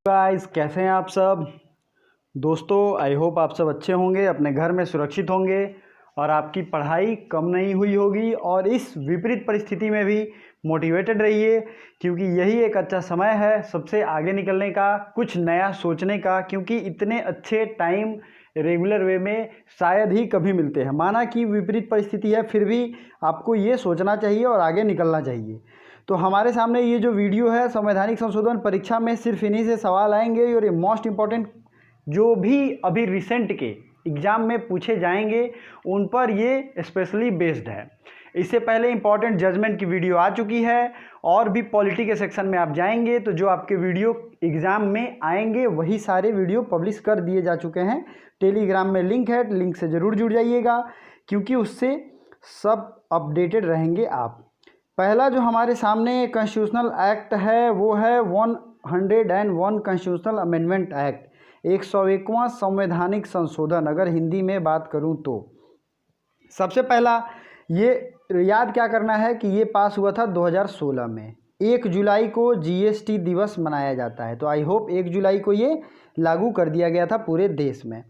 Guys, कैसे हैं आप सब दोस्तों। आई होप आप सब अच्छे होंगे, अपने घर में सुरक्षित होंगे और आपकी पढ़ाई कम नहीं हुई होगी। और इस विपरीत परिस्थिति में भी मोटिवेटेड रहिए, क्योंकि यही एक अच्छा समय है सबसे आगे निकलने का, कुछ नया सोचने का। क्योंकि इतने अच्छे टाइम रेगुलर वे में शायद ही कभी मिलते हैं। माना कि विपरीत परिस्थिति है, फिर भी आपको ये सोचना चाहिए और आगे निकलना चाहिए। तो हमारे सामने ये जो वीडियो है, संवैधानिक संशोधन परीक्षा में सिर्फ इन्हीं से सवाल आएंगे और ये मोस्ट इम्पॉर्टेंट जो भी अभी रिसेंट के एग्ज़ाम में पूछे जाएंगे उन पर ये स्पेशली बेस्ड है। इससे पहले इंपॉर्टेंट जजमेंट की वीडियो आ चुकी है, और भी पॉलिटी के सेक्शन में आप जाएंगे तो जो आपके वीडियो एग्ज़ाम में आएंगे वही सारे वीडियो पब्लिश कर दिए जा चुके हैं। टेलीग्राम में लिंक है, लिंक से ज़रूर जुड़ जाइएगा, क्योंकि उससे सब अपडेटेड रहेंगे आप। पहला जो हमारे सामने कॉन्स्टिट्यूशनल एक्ट है वो है 101 कॉन्स्टिट्यूशनल अमेंडमेंट एक्ट, 101वां संवैधानिक संशोधन अगर हिंदी में बात करूं तो। सबसे पहला ये याद क्या करना है कि ये पास हुआ था 2016 में। 1 जुलाई को जीएसटी दिवस मनाया जाता है, तो आई होप 1 जुलाई को ये लागू कर दिया गया था पूरे देश में।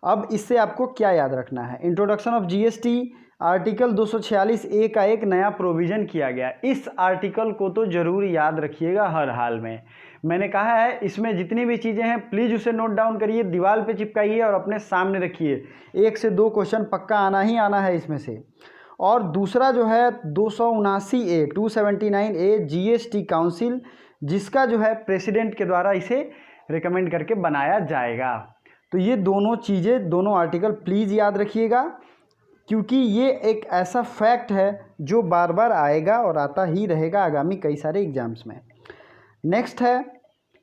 अब इससे आपको क्या याद रखना है, introduction of GST article 246A का एक नया प्रोविज़न किया गया। इस आर्टिकल को तो ज़रूर याद रखिएगा हर हाल में। मैंने कहा है इसमें जितनी भी चीज़ें हैं प्लीज़ उसे नोट डाउन करिए, दीवार पे चिपकाइए और अपने सामने रखिए। 1 से 2 क्वेश्चन पक्का आना ही आना है इसमें से। और दूसरा जो है 279A जीएसटी काउंसिल, जिसका जो है प्रेसिडेंट के द्वारा इसे रिकमेंड करके बनाया जाएगा। तो ये दोनों चीज़ें, दोनों आर्टिकल प्लीज़ याद रखिएगा, क्योंकि ये एक ऐसा फैक्ट है जो बार बार आएगा और आता ही रहेगा आगामी कई सारे एग्जाम्स में। नेक्स्ट है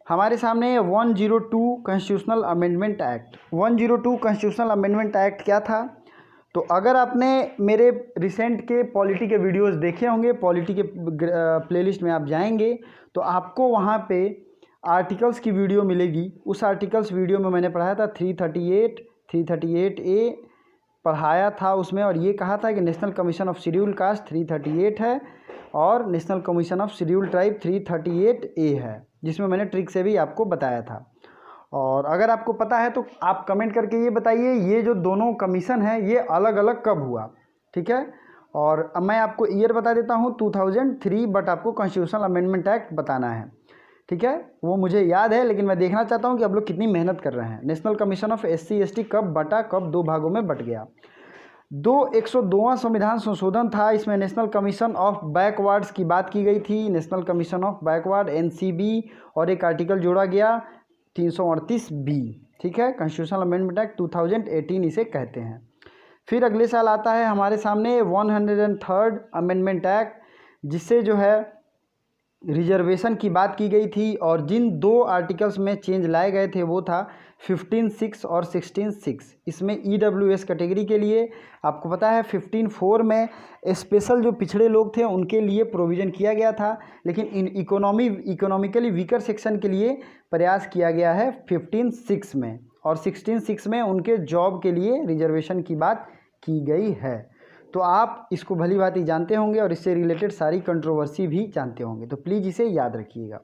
हमारे सामने 102 constitutional amendment act. 102 constitutional amendment act क्या था, तो अगर आपने मेरे रिसेंट के पॉलिटी के वीडियोस देखे होंगे, पॉलिटी के प्लेलिस्ट में आप जाएंगे तो आपको वहाँ पे आर्टिकल्स की वीडियो मिलेगी। उस आर्टिकल्स वीडियो में मैंने पढ़ाया था 338A पढ़ाया था उसमें, और ये कहा था कि national commission of schedule caste 338 है और national commission of schedule tribe 338A है, जिसमें मैंने ट्रिक से भी आपको बताया था। और अगर आपको पता है तो आप कमेंट करके ये बताइए ये जो दोनों कमीशन है ये अलग अलग कब हुआ, ठीक है। और अब मैं आपको ईयर बता देता हूँ 2003, बट आपको कॉन्स्टिट्यूशनल अमेंडमेंट एक्ट बताना है, ठीक है। वो मुझे याद है, लेकिन मैं देखना चाहता हूँ कि आप लोग कितनी मेहनत कर रहे हैं। नेशनल कमीशन ऑफ SC/ST कब बटा, कब 2 भागों में बट गया। 102वां संविधान संशोधन था, इसमें नेशनल कमीशन ऑफ बैकवर्ड्स की बात की गई थी, national commission of backward NCB, और एक आर्टिकल जोड़ा गया 338B, ठीक है। कॉन्स्टिट्यूशनल अमेंडमेंट एक्ट 2018 इसे कहते हैं। फिर अगले साल आता है हमारे सामने 103rd अमेंडमेंट एक्ट, जिससे जो है रिजर्वेशन की बात की गई थी, और जिन 2 आर्टिकल्स में चेंज लाए गए थे वो था 15(6) और 16(6). इसमें EWS कैटेगरी के लिए आपको पता है 15(4) में स्पेशल जो पिछड़े लोग थे उनके लिए प्रोविज़न किया गया था, लेकिन इन इकोनॉमिकली वीकर सेक्शन के लिए प्रयास किया गया है 15(6) में, और 16(6) में उनके जॉब के लिए रिजर्वेशन की बात की गई है। तो आप इसको भली भांति जानते होंगे और इससे रिलेटेड सारी कंट्रोवर्सी भी जानते होंगे, तो प्लीज़ इसे याद रखिएगा।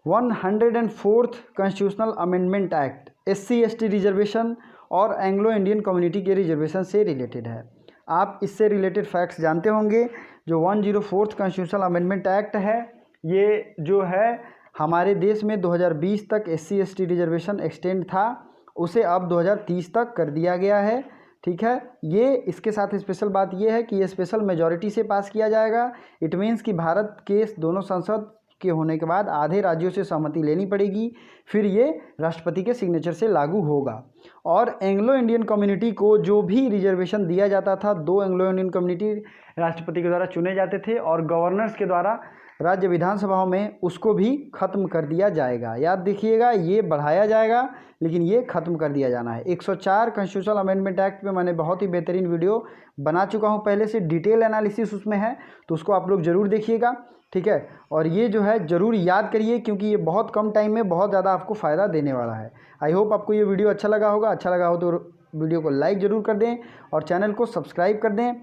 104th constitutional amendment act SC/ST reservation और एंग्लो इंडियन कम्युनिटी के रिजर्वेशन से रिलेटेड है। आप इससे रिलेटेड फैक्ट्स जानते होंगे। जो 104th कॉन्स्टिट्यूशनल अमेंडमेंट एक्ट है, ये जो है हमारे देश में 2020 तक SC/ST रिजर्वेशन एक्सटेंड था, उसे अब 2030 तक कर दिया गया है, ठीक है। ये इसके साथ स्पेशल बात ये है कि ये स्पेशल मेजॉरिटी से पास किया जाएगा। इट मीन्स कि भारत के दोनों संसद के होने के बाद आधे राज्यों से सहमति लेनी पड़ेगी, फिर ये राष्ट्रपति के सिग्नेचर से लागू होगा। और एंग्लो इंडियन कम्युनिटी को जो भी रिजर्वेशन दिया जाता था, 2 एंग्लो इंडियन कम्युनिटी राष्ट्रपति के द्वारा चुने जाते थे और गवर्नर्स के द्वारा राज्य विधानसभाओं में, उसको भी ख़त्म कर दिया जाएगा। याद देखिएगा, ये बढ़ाया जाएगा लेकिन ये ख़त्म कर दिया जाना है। 104 कॉन्स्टिट्यूशनल अमेंडमेंट एक्ट पे मैंने बहुत ही बेहतरीन वीडियो बना चुका हूँ पहले से, डिटेल एनालिसिस उसमें है, तो उसको आप लोग ज़रूर देखिएगा, ठीक है। और ये जो है ज़रूर याद करिए, क्योंकि ये बहुत कम टाइम में बहुत ज़्यादा आपको फ़ायदा देने वाला है। आई होप आपको ये वीडियो अच्छा लगा होगा। अच्छा लगा हो तो वीडियो को लाइक ज़रूर कर दें और चैनल को सब्सक्राइब कर दें।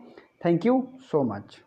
Thank you so much.